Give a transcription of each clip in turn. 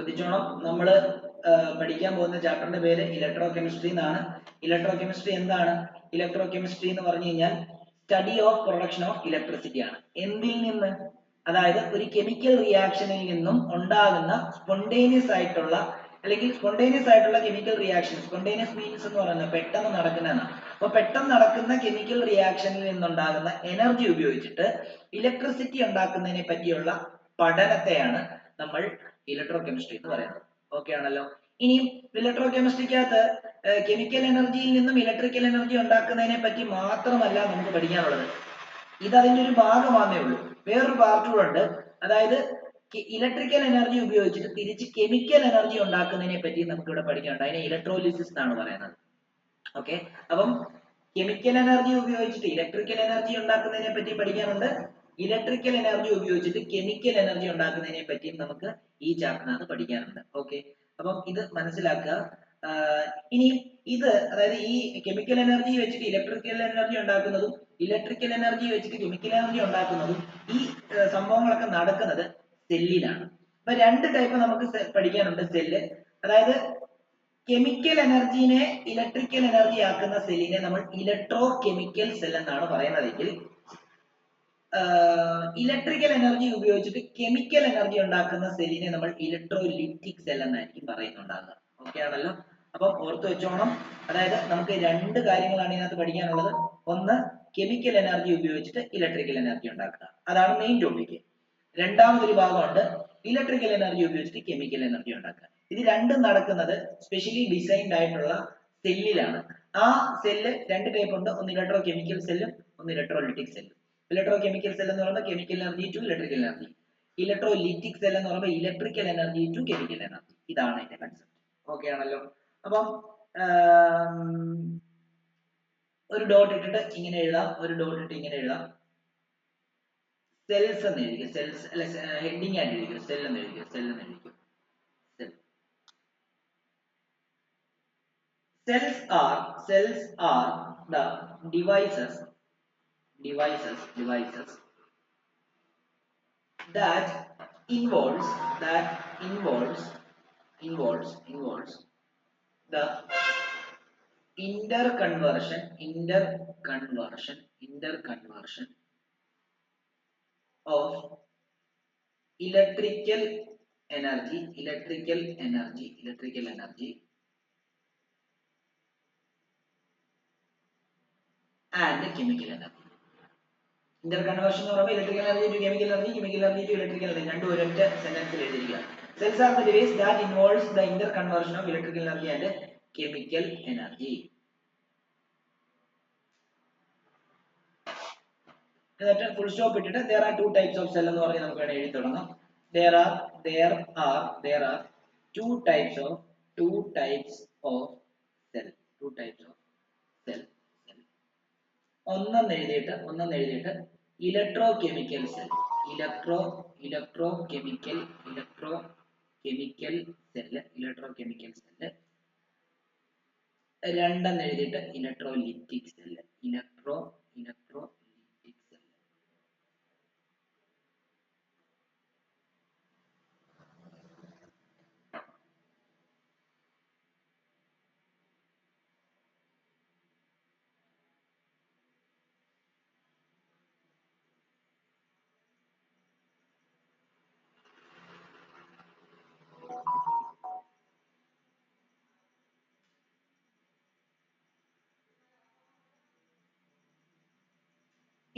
ശ്രദ്ധിച്ചോണം. നമ്മൾ പഠിക്കാൻ പോകുന്ന ചാപ്റ്ററിന്റെ പേര് ഇലക്ട്രോ കെമിസ്ട്രി എന്നാണ്. ഇലക്ട്രോ കെമിസ്ട്രി എന്താണ്? ഇലക്ട്രോ കെമിസ്ട്രി എന്ന് പറഞ്ഞു കഴിഞ്ഞാൽ study of production of electricity ആണ്. എന്തിൽ നിന്ന്? അതായത് ഒരു കെമിക്കൽ റിയാക്ഷനിൽ നിന്നും ഉണ്ടാകുന്ന സ്പോണ്ടേനിയസ് ആയിട്ടുള്ള അല്ലെങ്കിൽ സ്പോണ്ടേനിയസ് ആയിട്ടുള്ള കെമിക്കൽ റിയാക്ഷൻ. സ്പോണ്ടേനിയസ് മീൻസ് എന്ന് പറയുന്നത് പെട്ടെന്ന് നടക്കുന്നതാണ്. അപ്പൊ പെട്ടെന്ന് നടക്കുന്ന കെമിക്കൽ റിയാക്ഷനിൽ നിന്നുണ്ടാകുന്ന എനർജി ഉപയോഗിച്ചിട്ട് ഇലക്ട്രിസിറ്റി ഉണ്ടാക്കുന്നതിനെ പറ്റിയുള്ള പഠനത്തെയാണ് നമ്മൾ ഇലക്ട്രോ കെമിസ്ട്രി എന്ന് പറയുന്നത്. ഓക്കെ ആണല്ലോ. ഇനിയും ഇലക്ട്രോ കെമിസ്ട്രിക്കകത്ത് കെമിക്കൽ എനർജിയിൽ നിന്നും ഇലക്ട്രിക്കൽ എനർജി ഉണ്ടാക്കുന്നതിനെ പറ്റി മാത്രമല്ല നമുക്ക് പഠിക്കാനുള്ളത്. ഇത് അതിന്റെ ഒരു ഭാഗമാണേ ഉള്ളൂ. വേറൊരു പാർട്ട് കൂടെ ഉണ്ട്. അതായത് ഇലക്ട്രിക്കൽ എനർജി ഉപയോഗിച്ചിട്ട് തിരിച്ച് കെമിക്കൽ എനർജി ഉണ്ടാക്കുന്നതിനെ പറ്റി നമുക്ക് ഇവിടെ പഠിക്കാനുണ്ട്. അതിനെ ഇലക്ട്രോലിസിസ് എന്നാണ് പറയുന്നത്. ഓക്കെ, അപ്പം കെമിക്കൽ എനർജി ഉപയോഗിച്ചിട്ട് ഇലക്ട്രിക്കൽ എനർജി ഉണ്ടാക്കുന്നതിനെ പറ്റി പഠിക്കാനുണ്ട്. ഇലക്ട്രിക്കൽ എനർജി ഉപയോഗിച്ചിട്ട് കെമിക്കൽ എനർജി ഉണ്ടാക്കുന്നതിനെ പറ്റിയും നമുക്ക് ഈ ചാപ്റ്ററിനകത്ത് പഠിക്കാനുണ്ട്. ഓക്കെ, അപ്പം ഇത് മനസ്സിലാക്കുക. ഇനി ഇത് അതായത് ഈ കെമിക്കൽ എനർജി വെച്ചിട്ട് ഇലക്ട്രിക്കൽ എനർജി ഉണ്ടാക്കുന്നതും ഇലക്ട്രിക്കൽ എനർജി വെച്ചിട്ട് കെമിക്കൽ എനർജി ഉണ്ടാക്കുന്നതും ഈ സംഭവങ്ങളൊക്കെ നടക്കുന്നത് സെല്ലിലാണ്. അപ്പൊ രണ്ട് ടൈപ്പ് നമുക്ക് പഠിക്കാനുണ്ട് സെല്ല്. അതായത് കെമിക്കൽ എനർജിനെ ഇലക്ട്രിക്കൽ എനർജി ആക്കുന്ന സെല്ലിനെ നമ്മൾ ഇലക്ട്രോ കെമിക്കൽ സെൽ എന്നാണ് പറയുന്നതെങ്കിൽ ഇലക്ട്രിക്കൽ എനർജി ഉപയോഗിച്ചിട്ട് കെമിക്കൽ എനർജി ഉണ്ടാക്കുന്ന സെല്ലിനെ നമ്മൾ ഇലക്ട്രോലിറ്റിക് സെൽ എന്നായിരിക്കും പറയുന്നുണ്ടാകുക. ഓക്കെ ആണല്ലോ. അപ്പം ഓർത്ത് വെച്ചോണം. അതായത് നമുക്ക് രണ്ട് കാര്യങ്ങളാണ് ഇതിനകത്ത് പഠിക്കാനുള്ളത്. ഒന്ന്, കെമിക്കൽ എനർജി ഉപയോഗിച്ചിട്ട് ഇലക്ട്രിക്കൽ എനർജി ഉണ്ടാക്കുക, അതാണ് മെയിൻ ടോപ്പിക്. രണ്ടാമതൊരു ഭാഗമുണ്ട് ഇലക്ട്രിക്കൽ എനർജി ഉപയോഗിച്ചിട്ട് കെമിക്കൽ എനർജി ഉണ്ടാക്കുക. ഇത് രണ്ടും നടക്കുന്നത് സ്പെഷ്യലി ഡിസൈൻഡ് ആയിട്ടുള്ള സെല്ലിലാണ്. ആ സെല്ല് രണ്ട് ടൈപ്പ് ഉണ്ട്. ഒന്ന് ഇലക്ട്രോ കെമിക്കൽ സെല്ലും ഒന്ന് ഇലക്ട്രോലിറ്റിക് സെല്ലും. ഇലക്ട്രോ കെമിക്കൽ സെൽ എന്ന് പറയുമ്പോൾ chemical energy to electrical energy. Electrolytic cell എന്ന് പറയുമ്പോൾ electrical energy to chemical energy. ഇതാണ് അതിന്റെ കൺസെപ്റ്റ്. ഓക്കെ ആണല്ലോ. അപ്പം ഒരു ഡോട്ട് ഇട്ടിട്ട് ഇങ്ങനെ എഴുതാം, ഒരു ഡോട്ട് ഇട്ട് ഇങ്ങനെ എഴുതാം. സെൽസ് എന്ന് എഴുതിക്കുക. സെൽസ് അല്ല, ഹെഡിങ് ആയിട്ട് എഴുതിക്കുക. സെൽ എന്ന് എഴുതിക്കുക. സെൽ എന്ന് എഴുതിക്കുക. Cells are the devices that involves the interconversion of electrical energy and chemical energy. Interconversion എന്ന് പറയുമ്പോൾ electrical energy to chemical energy, chemical energy to electrical energy. രണ്ടും ഒരൊറ്റ സെന്റൻസിൽ എഴുതിയിരിക്കുക. Cells are the device that involves the interconversion of electrical energy and chemical energy. എന്നിട്ട് full stop ഇട്ടിട്ട് there are two types of cell എന്ന് പറഞ്ഞ് നമുക്ക് വേണമെങ്കിൽ എഴുതി തുടങ്ങാം. There are two types of cell. ഒന്നെന്ന് എഴുതിയിട്ട് electrochemical cell. Electrochemical cell. രണ്ടെന്ന് എഴുതിയിട്ട് ഇലക്ട്രോലിറ്റിക് സെല്ല്.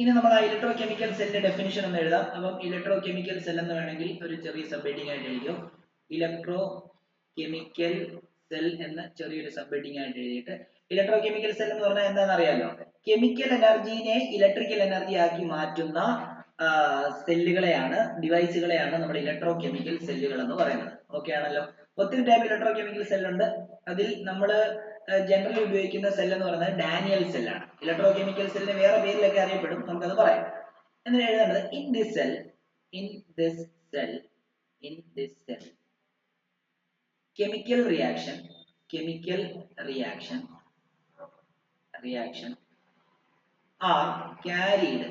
ഇനി നമ്മൾ ആ ഇലക്ട്രോ കെമിക്കൽ സെല്ലിന്റെ ഡെഫിനിഷൻ ഒന്ന് എഴുതാം. അപ്പം ഇലക്ട്രോ കെമിക്കൽ സെൽ എന്ന് വേണമെങ്കിൽ ഒരു ചെറിയ സബ് ഹെഡിങ് ആയിട്ട് എഴുതിയോ. ഇലക്ട്രോ കെമിക്കൽ സെൽ എന്ന ചെറിയൊരു സബ് ഹെഡിങ് ആയിട്ട് എഴുതിയിട്ട് ഇലക്ട്രോ കെമിക്കൽ സെൽ എന്ന് പറഞ്ഞാൽ എന്താണെന്ന് അറിയാലോ. കെമിക്കൽ എനർജിനെ ഇലക്ട്രിക്കൽ എനർജി ആക്കി മാറ്റുന്ന സെല്ലുകളെയാണ്, ഡിവൈസുകളെയാണ് നമ്മൾ ഇലക്ട്രോ കെമിക്കൽ സെല്ലുകൾ എന്ന് പറയുന്നത്. ഓക്കെ ആണല്ലോ. ഒത്തിരി ടൈപ്പ് ഇലക്ട്രോ കെമിക്കൽ സെല്ലുണ്ട്. അതിൽ നമ്മൾ ജനറലി ഉപയോഗിക്കുന്ന സെൽ എന്ന് പറയുന്നത് ഡാനിയൽ സെല്ലാണ്. ഇലക്ട്രോ കെമിക്കൽ സെല്ലിന് വേറെ പേരിലൊക്കെ അറിയപ്പെടും, നമുക്കത് പറയാം. എന്നിട്ട് എഴുതേണ്ടത് in this cell chemical reaction are carried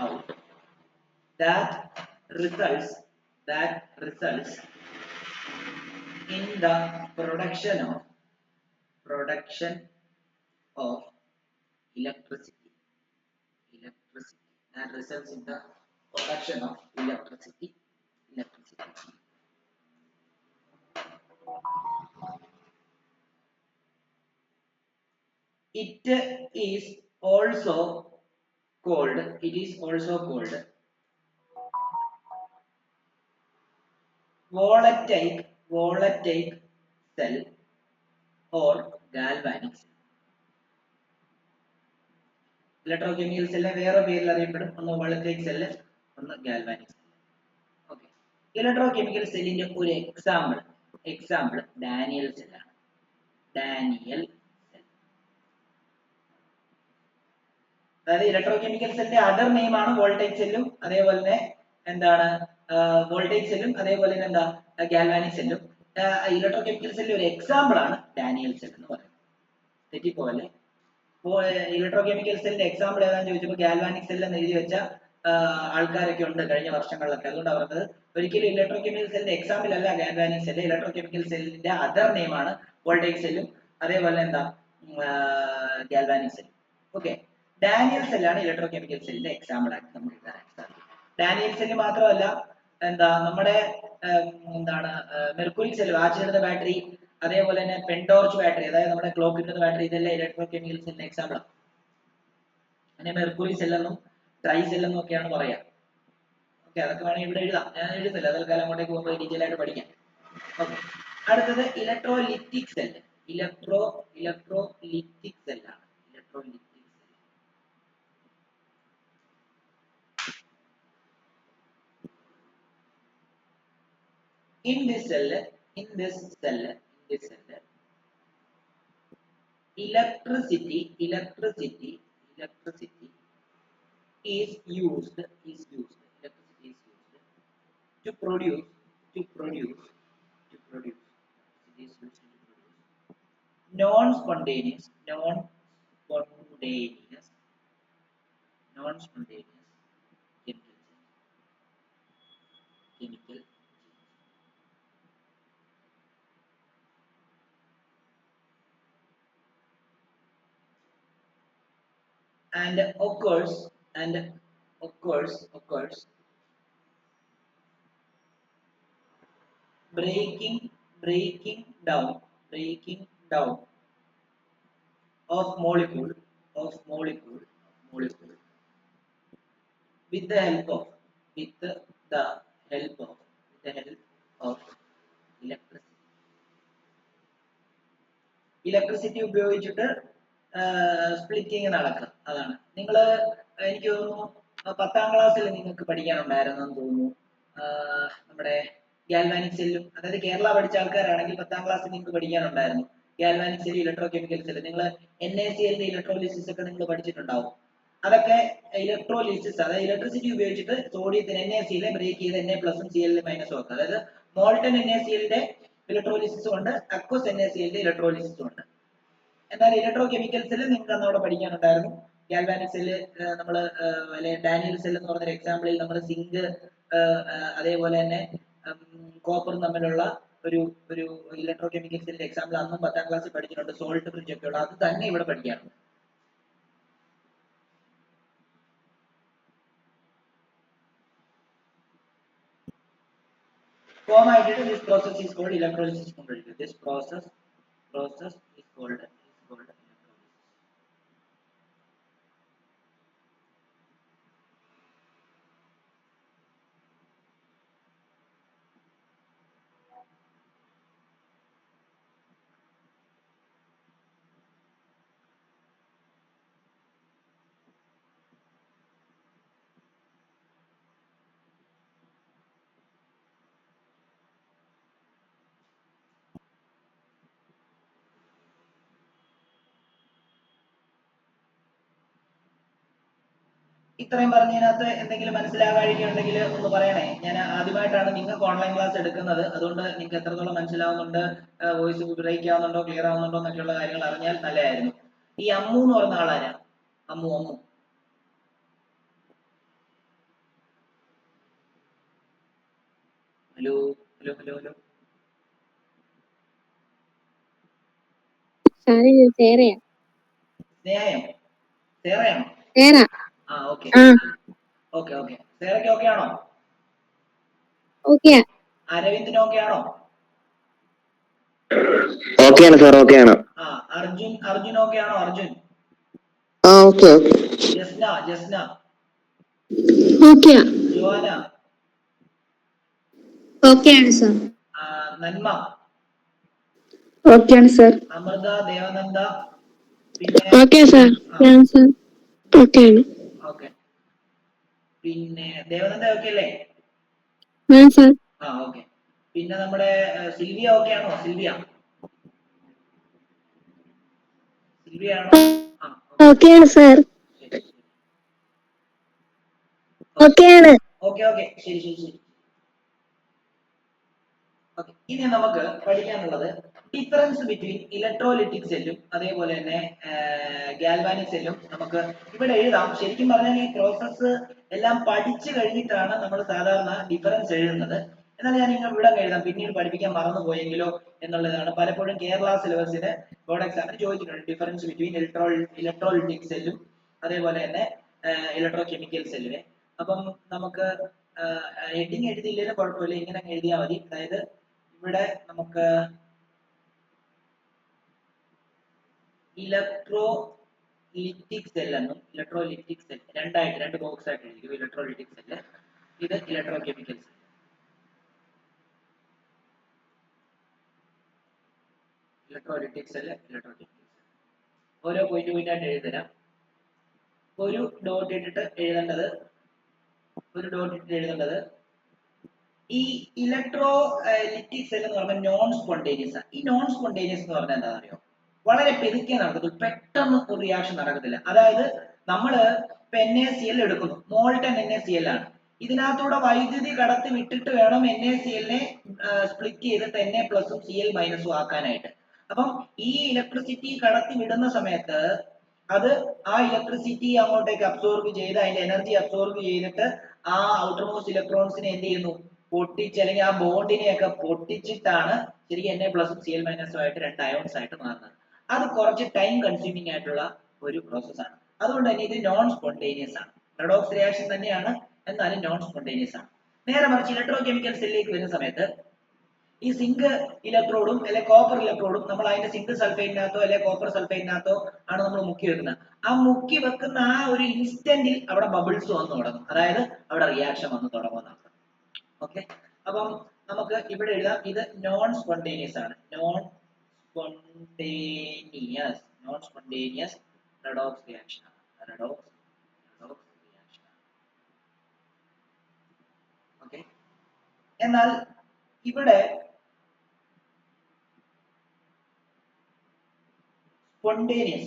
out that results in the production of electricity that results in the production of electricity. It is also called voltaic cell or galvanic cell. Electrochemical സെല്ലിനെ വേറെ പേരിൽ അറിയപ്പെടും. ഒന്ന് voltaic cell, ഒന്ന് galvanic cell. Okay. Electrochemical സെല്ലിന്റെ ഒരു example Daniel സെല്ലാണ്. അതായത് electrochemical സെല്ലിന്റെ other name ആണ് വോൾട്ടൈക് സെല്ലും അതേപോലെ തന്നെ എന്താണ് വോൾട്ടൈക് സെല്ലും അതേപോലെ തന്നെ എന്താ ഗാൽവാനിക് സെല്ലും. ഇലക്ട്രോകെമിക്കൽ സെല്ലിന്റെ ഒരു എക്സാമ്പിൾ ആണ് ഡാനിയൽ സെൽ എന്ന് പറയുന്നത്. തെറ്റിപ്പോലെ ഇലക്ട്രോകെമിക്കൽ സെല്ലിന്റെ എക്സാമ്പിൾ ഏതാണെന്ന് ചോദിച്ചപ്പോൾ ഗാൽവാനിക് സെൽ എന്ന് എഴുതി വെച്ച ആൾക്കാരൊക്കെ ഉണ്ട് കഴിഞ്ഞ വർഷങ്ങളിലൊക്കെ. അതുകൊണ്ട് പറഞ്ഞത് ഒരിക്കലും ഇലക്ട്രോകെമിക്കൽ സെല്ലിന്റെ എക്സാമ്പിൾ അല്ല ഗാൽവാനിക് സെല്ല്. ഇലക്ട്രോകെമിക്കൽ സെല്ലിന്റെ അതർ നെയിം ആണ് വോൾട്ടൈക് സെല്ലും അതേപോലെ എന്താ ഗാൽവാനിക് സെല്ലും. ഓക്കെ. ഡാനിയൽ സെല്ലാണ് ഇലക്ട്രോകെമിക്കൽ സെല്ലിന്റെ എക്സാമ്പിൾ ആയിട്ട് നമുക്ക് കാണാൻ സാധിക്കും. ഡാനിയൽ സെല്ല് മാത്രമല്ല എന്താ നമ്മുടെ എന്താണ് മെർക്കുറി സെല്ല്, വാച്ചിലിടുന്ന ബാറ്ററി, അതേപോലെ തന്നെ പെൻടോർച്ച് ബാറ്ററി, അതായത് നമ്മുടെ ക്ലോക്ക് ഇടുന്ന ബാറ്ററി, ഇതെല്ലാം ഇലക്ട്രോകെമിക്കൽ സെല്ലിന്റെ എക്സാമ്പിൾ ആണ്. അതിനെ മെർക്കുറി സെല്ലെന്നും ട്രൈ സെല്ലെന്നും ഒക്കെയാണ് പറയാ. ഓക്കെ, അതൊക്കെ വേണമെങ്കിൽ ഇവിടെ എഴുതാം. ഞാൻ എഴുതുന്നില്ല, തൽക്കാലം അങ്ങോട്ടേക്ക് പോകുമ്പോൾ ഡീറ്റെയിൽ ആയിട്ട് പഠിക്കാം. ഓക്കെ. അടുത്തത് ഇലക്ട്രോലിറ്റിക് സെല്ല്. ഇലക്ട്രോലിറ്റിക് സെല്ലാണ്. In this cell, electricity is used to produce non-spontaneous chemical and occurs breaking down of molecule with the help of electricity ഉപയോഗിച്ചിട്ട് സ്പ്ലിറ്റിംഗ് നടക്കുക. അതാണ് നിങ്ങൾ എനിക്ക് തോന്നുന്നു 10ാം ക്ലാസ്സിൽ നിങ്ങൾക്ക് പഠിക്കാനുണ്ടായിരുന്നെന്ന് തോന്നുന്നു. നമ്മുടെ ഗാൽവാനിക് സെല്ലും, അതായത് കേരള പഠിച്ച ആൾക്കാരാണെങ്കിൽ 10ാം ക്ലാസ്സിൽ നിങ്ങൾക്ക് പഠിക്കാനുണ്ടായിരുന്നു ഗാൽവാനിക് സെല്ല്, ഇലക്ട്രോകെമിക്കൽ സെല്ല്. നിങ്ങൾ NaCl ഇലക്ട്രോലിസിസ് ഒക്കെ നിങ്ങൾ പഠിച്ചിട്ടുണ്ടാവും. അതൊക്കെ ഇലക്ട്രോലിസിസ്, അതായത് ഇലക്ട്രിസിറ്റി ഉപയോഗിച്ചിട്ട് സോഡിയത്തിന് NaCl ബ്രേക്ക് ചെയ്ത് Na+ഉം Cl മൈനസും ആക്കുക. അതായത് മോൾട്ടൺ NaCl ഇലക്ട്രോലിസിസും ഉണ്ട്, അക്വസ് NaCl ഇലക്ട്രോലിസിസും ഉണ്ട്. എന്നാൽ ഇലക്ട്രോകെമിക്കൽ സെല്ല് നിങ്ങൾക്ക് അന്നവിടെ പഠിക്കാനുണ്ടായിരുന്നു. ഗാൽവാനിക് സെല്ല് നമ്മൾ ഡാനിയൽ സെല്ല് എന്ന് പറഞ്ഞൊരു എക്സാമ്പിളിൽ നമ്മൾ സിങ്ക് അതേപോലെ തന്നെ കോപ്പറും തമ്മിലുള്ള ഒരു ഇലക്ട്രോകെമിക്കൽ സെല്ലിന്റെ എക്സാമ്പിൾ അന്നും 10ാം ക്ലാസ്സിൽ പഠിച്ചിട്ടുണ്ട്. സോൾട്ട് ബ്രിഡ്ജ് ഒക്കെ ഉള്ള അത് തന്നെ ഇവിടെ പഠിക്കാറുണ്ട്. Comma item, this process is called electrolysis. This process is called electrolysis. ഇത്രയും പറഞ്ഞതിനകത്ത് എന്തെങ്കിലും മനസ്സിലാകാഴികയുണ്ടെങ്കിൽ ഒന്ന് പറയണേ. ഞാൻ ആദ്യമായിട്ടാണ് നിങ്ങൾക്ക് ഓൺലൈൻ ക്ലാസ് എടുക്കുന്നത്, അതുകൊണ്ട് നിങ്ങൾക്ക് എത്രത്തോളം മനസ്സിലാവുന്നുണ്ട്, വോയിസ് ബ്രേക്ക് ആവുന്നുണ്ടോ, ക്ലിയർ ആവുന്നുണ്ടോ എന്നൊക്കെയുള്ള കാര്യങ്ങൾ അറിഞ്ഞാൽ നല്ലതായിരുന്നു. ഈ അമ്മു എന്ന് പറഞ്ഞ ആളാരാ? Ammu hello hello hello hello സ്നേഹയോ സേറയാണോ? ആ ഓക്കെ ഓക്കെ ഓക്കെ. സേറയ്ക്ക് ഓക്കെ ആണോ? അരവിന്ദിന് ഓക്കെ ആണോ? ഓക്കെയാണ് സാർ, ഓക്കെയാണ്. ആ അർജുൻ ഓക്കെ ആണോ? അർജുൻ ഓക്കെ. ജസ്ന ഓക്കെയാ. ജോന ഓക്കെയാണ് സാർ. നന്മ ഓക്കെയാണ് സാർ. അമൃത ദേവനന്ദ പിന്നെ ഓക്കെ സാർ. ഓക്കെയാണ്. ഓക്കെ. പിന്നെ ദേവനന്ദ ഓക്കെ അല്ലേ? സാർ. ആ ഓക്കെ. പിന്നെ നമ്മുടെ സിൽവിയ ഓക്കെ ആണോ? സിൽവിയ ആണോ? ഓക്കെയാണ് സാർ. ഓക്കെയാണ്. ഓക്കെ ഓക്കെ, ശരി ശരി ശരി. ഓക്കെ, ഇനി നമുക്ക് പഠിക്കാനുള്ളത് ഡിഫറൻസ് ബിറ്റ്വീൻ ഇലക്ട്രോലിറ്റിക് സെല്ലും അതേപോലെ തന്നെ ഗാൽവാനിക് സെല്ലും. നമുക്ക് ഇവിടെ എഴുതാം. ശരിക്കും പറഞ്ഞാൽ ഈ പ്രോസസ്സ് എല്ലാം പഠിച്ചു കഴിഞ്ഞിട്ടാണ് നമ്മൾ സാധാരണ ഡിഫറൻസ് എഴുതുന്നത്. എന്നാൽ ഞാൻ നിങ്ങൾ ഇവിടെ എഴുതാം, പിന്നീട് പഠിപ്പിക്കാൻ മറന്നു പോയെങ്കിലോ എന്നുള്ളതാണ്. പലപ്പോഴും കേരള സിലബസിന് ബോർഡ് എക്സാമിന് ചോദിച്ചിട്ടുണ്ട് ഡിഫറൻസ് ബിറ്റ്വീൻ ഇലക്ട്രോലിറ്റിക് സെല്ലും അതേപോലെ തന്നെ ഇലക്ട്രോ കെമിക്കൽ സെല്ലിനെ. അപ്പം നമുക്ക് ഹെഡിങ് എഴുതിയില്ലെങ്കിലും കുഴപ്പമില്ല, ഇങ്ങനെ എഴുതിയാൽ മതി. അതായത് ഇവിടെ നമുക്ക് ഇലക്ട്രോലിറ്റിക് സെൽ എന്നും ഇലക്ട്രോലിറ്റിക് സെൽ രണ്ട് ബോക്സ് ആയിട്ട് എഴുതിക്കും. ഇലക്ട്രോലിറ്റിക് സെല്ല്, ഇത് electrochemical cell. Electrolytic cell, electrochemical cell. ഓരോ പോയിന്റ് ആയിട്ട് എഴുതരാം. ഒരു ഡോട്ട് ഇട്ടിട്ട് എഴുതേണ്ടത് ഈ ഇലക്ട്രോലിറ്റിക് സെൽ എന്ന് പറഞ്ഞാൽ നോൺ സ്പോണ്ടേനിയസ് ആണ്. ഈ നോൺ സ്പോണ്ടേനിയസ് എന്ന് പറഞ്ഞാൽ എന്താ അറിയോ? വളരെ പെരുക്കെ നടക്കത്തുള്ളൂ, പെട്ടെന്ന് ഒരു റിയാക്ഷൻ നടക്കത്തില്ല. അതായത് നമ്മള് NaCl എടുക്കുന്നു, മോൾട്ടൺ NaCl ആണ്. ഇതിനകത്തൂടെ വൈദ്യുതി കടത്തി വിട്ടിട്ട് വേണം NaCl-നെ സ്പ്ലിറ്റ് ചെയ്തിട്ട് Na പ്ലസും Cl മൈനസും ആക്കാനായിട്ട്. അപ്പം ഈ ഇലക്ട്രിസിറ്റി കടത്തി വിടുന്ന സമയത്ത് അത് ആ ഇലക്ട്രിസിറ്റി അങ്ങോട്ടേക്ക് അബ്സോർബ് ചെയ്ത് അതിന്റെ എനർജി അബ്സോർബ് ചെയ്തിട്ട് ആ ഔട്ടർ മോസ്റ്റ് ഇലക്ട്രോൺസിനെ എന്ത് ചെയ്യുന്നു? പൊട്ടിച്ച്, അല്ലെങ്കിൽ ആ ബോണ്ടിനെയൊക്കെ പൊട്ടിച്ചിട്ടാണ് ശരിക്കും Na പ്ലസും Cl മൈനസും ആയിട്ട് രണ്ട് അയോൺസ് ആയിട്ട് മാറുന്നത്. അത് കുറച്ച് ടൈം കൺസ്യൂമിംഗ് ആയിട്ടുള്ള ഒരു പ്രോസസ്സാണ്. അതുകൊണ്ട് തന്നെ ഇത് നോൺ സ്പോണ്ടേനിയസ് ആണ്. റെഡോക്സ് റിയാക്ഷൻ തന്നെയാണ്, എന്നാലും നോൺ സ്പോണ്ടേനിയസ് ആണ്. നേരെ മറിച്ച് ഇലക്ട്രോ കെമിക്കൽ സെല്ലിലേക്ക് വരുന്ന സമയത്ത് ഈ സിങ്ക് ഇലക്ട്രോഡും അല്ലെ കോപ്പർ ഇലക്ട്രോഡും നമ്മൾ അതിന്റെ സിങ്ക് സൾഫേറ്റിനകത്തോ അല്ലെ കോപ്പർ സൾഫേറ്റിനകത്തോ ആണ് നമ്മൾ മുക്കി വെക്കുന്നത്. ആ മുക്കി വെക്കുന്ന ആ ഒരു ഇൻസ്റ്റന്റിൽ അവിടെ ബബിൾസ് വന്നു തുടങ്ങും, അതായത് അവിടെ റിയാക്ഷൻ വന്നു തുടങ്ങുന്നതാണ്. ഓക്കെ, അപ്പം നമുക്ക് ഇവിടെ എഴുതാം, ഇത് നോൺ സ്പോണ്ടേനിയസ് ആണ്. നോൺ സ്പോണ്ടേനിയസ് റെഡോക്സ് റിയാക്ഷൻ ആണ്. റെഡോക്സ് റിയാക്ഷൻ ആണ്. ഓക്കെ, എന്നാൽ ഇവിടെ spontaneous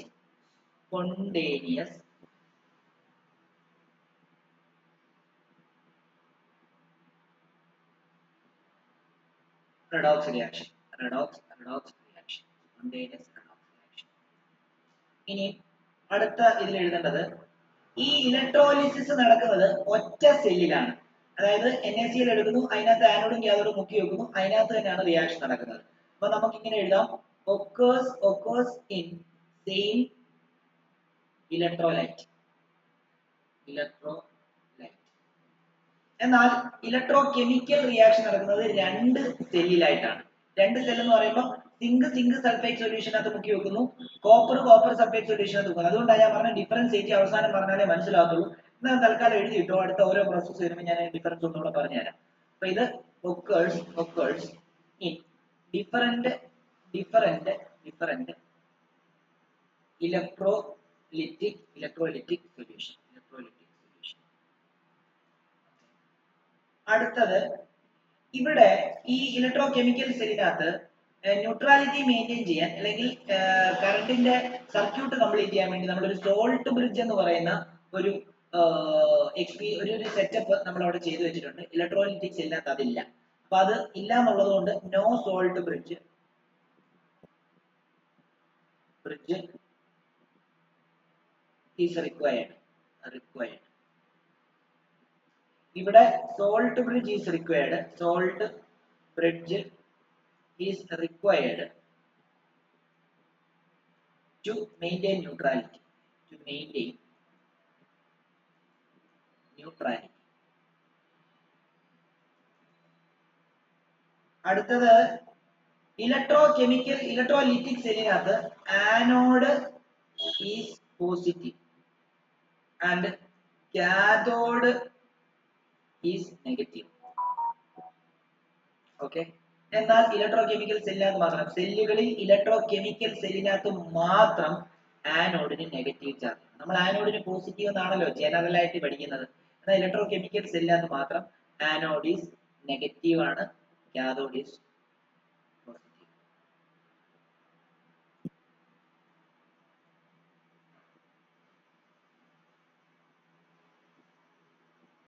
redox reaction, spontaneous redox reaction. ഇനി അടുത്ത ഇതിൽ എഴുതേണ്ടത് ഈ ഇലക്ട്രോലിസിസ് നടക്കുന്നത് ഒറ്റ സെല്ലിലാണ്. അതായത് NaCl എടുക്കുന്നു, അതിനകത്ത് ആനോഡും കാഥോഡും മുക്കി വെക്കുന്നു, അതിനകത്ത് തന്നെയാണ് റിയാക്ഷൻ നടക്കുന്നത്. അപ്പൊ നമുക്ക് ഇങ്ങനെ എഴുതാം, occurs in same electrolyte. എന്നാൽ ഇലക്ട്രോ കെമിക്കൽ റിയാക്ഷൻ നടക്കുന്നത് രണ്ട് സെല്ലിലായിട്ടാണ്. രണ്ട് സെൽ എന്ന് പറയുമ്പോൾ സിങ്ക് സൾഫേറ്റ് സൊല്യൂഷനകത്ത് മുക്കി വെക്കുന്നു, കോപ്പർ സൾഫേറ്റ് സൊല്യൂഷനകത്ത് വെക്കുന്നു. അതുകൊണ്ടാണ് ഞാൻ പറഞ്ഞ ഡിഫറൻസ് എഴുതി അവസാനം പറഞ്ഞാലേ മനസ്സിലാകത്തുള്ളൂ. എന്നാൽ തൽക്കാലം എഴുതി കിട്ടും, അടുത്ത ഓരോ പ്രോസസ്സ് വരുമ്പോൾ ഞാൻ ഡിഫറൻസ് ഒന്നുകൂടെ പറഞ്ഞുതരാം. അപ്പൊ ഇത് occurs in different electrolytic solution. അടുത്തത് ഇവിടെ ഈ ഇലക്ട്രോ കെമിക്കൽ സെല്ലിനകത്ത് ന്യൂട്രാലിറ്റി മെയിൻറ്റെയിൻ ചെയ്യാൻ, അല്ലെങ്കിൽ കറണ്ടിന്റെ സർക്യൂട്ട് കംപ്ലീറ്റ് ചെയ്യാൻ വേണ്ടി നമ്മളൊരു സോൾട്ട് ബ്രിഡ്ജ് എന്ന് പറയുന്ന ഒരു സെറ്റപ്പ് നമ്മൾ അവിടെ ചെയ്തു വെച്ചിട്ടുണ്ട്. ഇലക്ട്രോലിറ്റിക് സെല്ലിനകത്ത് അതില്ല. അപ്പൊ അത് ഇല്ല എന്നുള്ളത് കൊണ്ട് no salt bridge is required. ഇവിടെ salt bridge is required. bridge is required to maintain neutrality. To maintain neutrality. അടുത്തത് ഇലക്ട്രോലിറ്റിക് സെല്ലിനകത്ത് anode is positive and cathode is negative. Okay, എന്നാൽ ഇലക്ട്രോകെമിക്കൽ സെല്ലിനകത്ത് മാത്രം, സെല്ലുകളിൽ ഇലക്ട്രോകെമിക്കൽ സെല്ലിനകത്ത് മാത്രം ആനോഡിന് നെഗറ്റീവ് ചാർജ്. നമ്മൾ ആനോഡിന് പോസിറ്റീവ് എന്നാണല്ലോ ജനറൽ ആയിട്ട് പഠിക്കുന്നത്. എന്നാൽ ഇലക്ട്രോകെമിക്കൽ സെല്ലിനകത്ത് മാത്രം ആനോഡ് ഈസ് നെഗറ്റീവ് ആണ്, കാഥോഡ് ഈസ്